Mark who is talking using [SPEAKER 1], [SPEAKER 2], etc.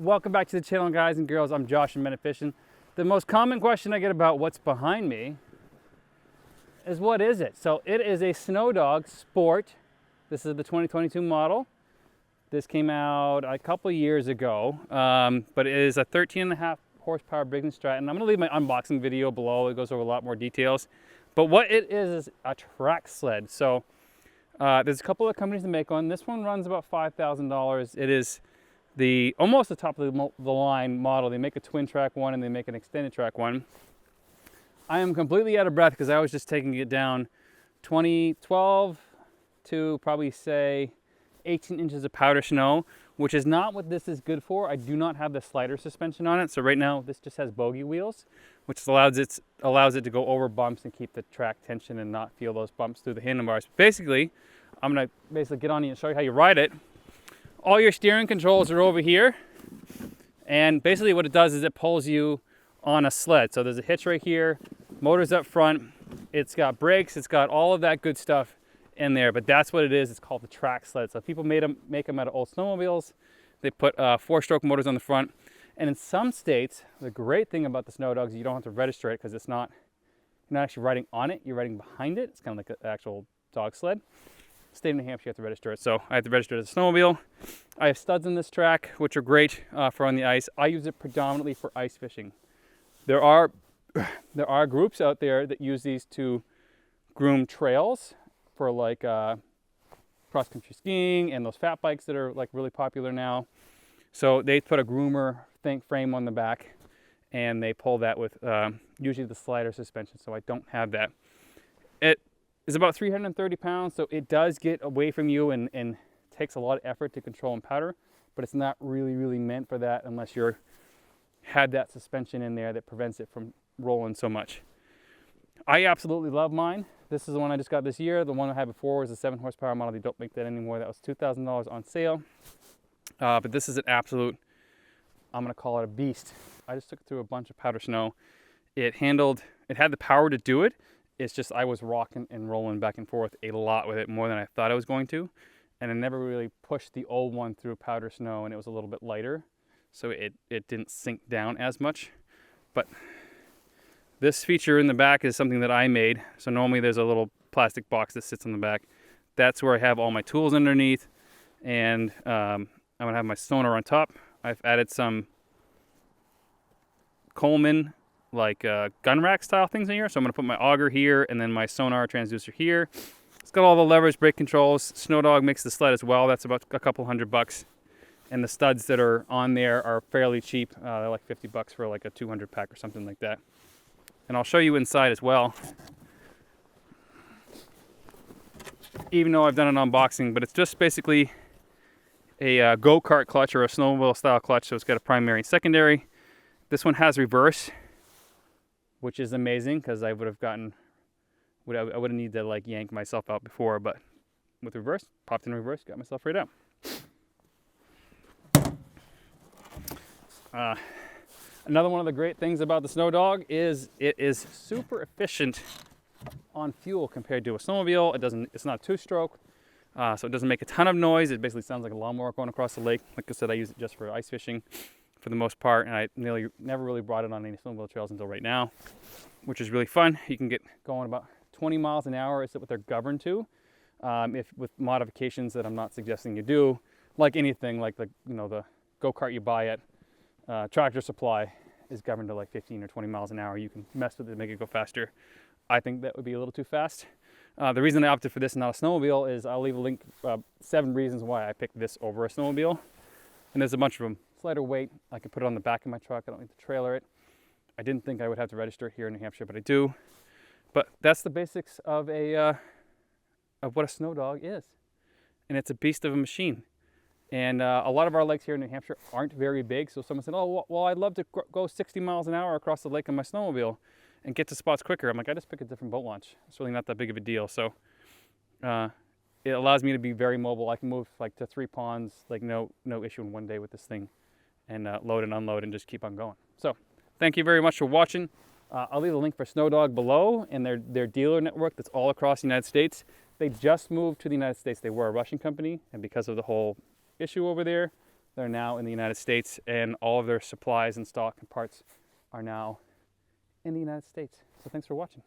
[SPEAKER 1] welcome back to the channel, guys and girls. I'm Josh from Men of Fishing. The most common question I get about what's behind me is what is it? So it is a Snowdog Sport. This is the 2022 model. This came out a couple years ago, but it is a 13.5 horsepower Briggs and Stratton. I'm going to leave my unboxing video below. It goes over a lot more details. But what it is a track sled. So there's a couple of companies that make one. This one runs about $5,000. It is almost the top of the line model. They make a twin track one and they make an extended track one. I am completely out of breath because I was just taking it down 12 to probably say 18 inches of powder snow, which is not what this is good for. I do not have the slider suspension on it. So right now this just has bogey wheels, which allows it to go over bumps and keep the track tension and not feel those bumps through the handlebars. Basically, I'm gonna get on you and show you how you ride it. All your steering controls are over here. And basically what it does is it pulls you on a sled. So there's a hitch right here, motors up front. It's got brakes, it's got all of that good stuff in there, but that's what it is. It's called the track sled. So people make them out of old snowmobiles. They put 4-stroke motors on the front. And in some states, the great thing about the Snowdogs is you don't have to register it because you're not actually riding on it, you're riding behind it. It's kind of like an actual dog sled. State of New Hampshire, you have to register it. So I have to register it as a snowmobile. I have studs in this track, which are great for on the ice. I use it predominantly for ice fishing. There are groups out there that use these to groom trails for like cross-country skiing and those fat bikes that are like really popular now. So they put a groomer frame on the back and they pull that with usually the slider suspension. So I don't have that. It is about 330 pounds, so it does get away from you and takes a lot of effort to control and powder, but it's not really meant for that unless you had that suspension in there that prevents it from rolling so much. I absolutely love mine. This is the one I just got this year. The one I had before was a 7 horsepower model. They don't make that anymore. That was $2,000 on sale. But this is an absolute, I'm gonna call it a beast. I just took it through a bunch of powder snow. It had the power to do it. It's just I was rocking and rolling back and forth a lot with it, more than I thought I was going to. And I never really pushed the old one through powder snow, and it was a little bit lighter. So it didn't sink down as much. But this feature in the back is something that I made. So normally there's a little plastic box that sits on the back. That's where I have all my tools underneath. And I'm gonna have my sonar on top. I've added some Coleman like gun rack style things in here. So I'm gonna put my auger here and then my sonar transducer here. It's got all the levers, brake controls. Snowdog makes the sled as well. That's about a couple $100. And the studs that are on there are fairly cheap. They're like $50 for like a 200 pack or something like that. And I'll show you inside as well. Even though I've done an unboxing, but it's just basically a go-kart clutch or a snowmobile style clutch. So it's got a primary and secondary. This one has reverse, which is amazing because I would have needed to like yank myself out before, but with reverse, popped in reverse, got myself right out. Another one of the great things about the Snowdog is it is super efficient on fuel compared to a snowmobile. It's not 2-stroke, so it doesn't make a ton of noise. It basically sounds like a lawnmower going across the lake. Like I said, I use it just for ice fishing for the most part, and I never really brought it on any snowmobile trails until right now, which is really fun. You can get going about 20 miles an hour is what they're governed to. If with modifications that I'm not suggesting you do, like anything, like the go-kart you buy at Tractor Supply is governed to like 15 or 20 miles an hour. You can mess with it to make it go faster. I think that would be a little too fast. The reason I opted for this and not a snowmobile is I'll leave a link, 7 reasons why I picked this over a snowmobile. And there's a bunch of them. It's lighter weight. I can put it on the back of my truck. I don't need to trailer it. I didn't think I would have to register it here in New Hampshire, but I do. But that's the basics of what a Snowdog is. And it's a beast of a machine. And a lot of our lakes here in New Hampshire aren't very big. So someone said, oh, well, I'd love to go 60 miles an hour across the lake on my snowmobile and get to spots quicker. I'm like, I just pick a different boat launch. It's really not that big of a deal. So it allows me to be very mobile. I can move like to 3 ponds, like no issue in one day with this thing, and load and unload and just keep on going. So thank you very much for watching. I'll leave a link for Snowdog below and their dealer network that's all across the United States. They just moved to the United States. They were a Russian company, and because of the whole issue over there, They're now in the United States, and all of their supplies and stock and parts are now in the United States. So thanks for watching.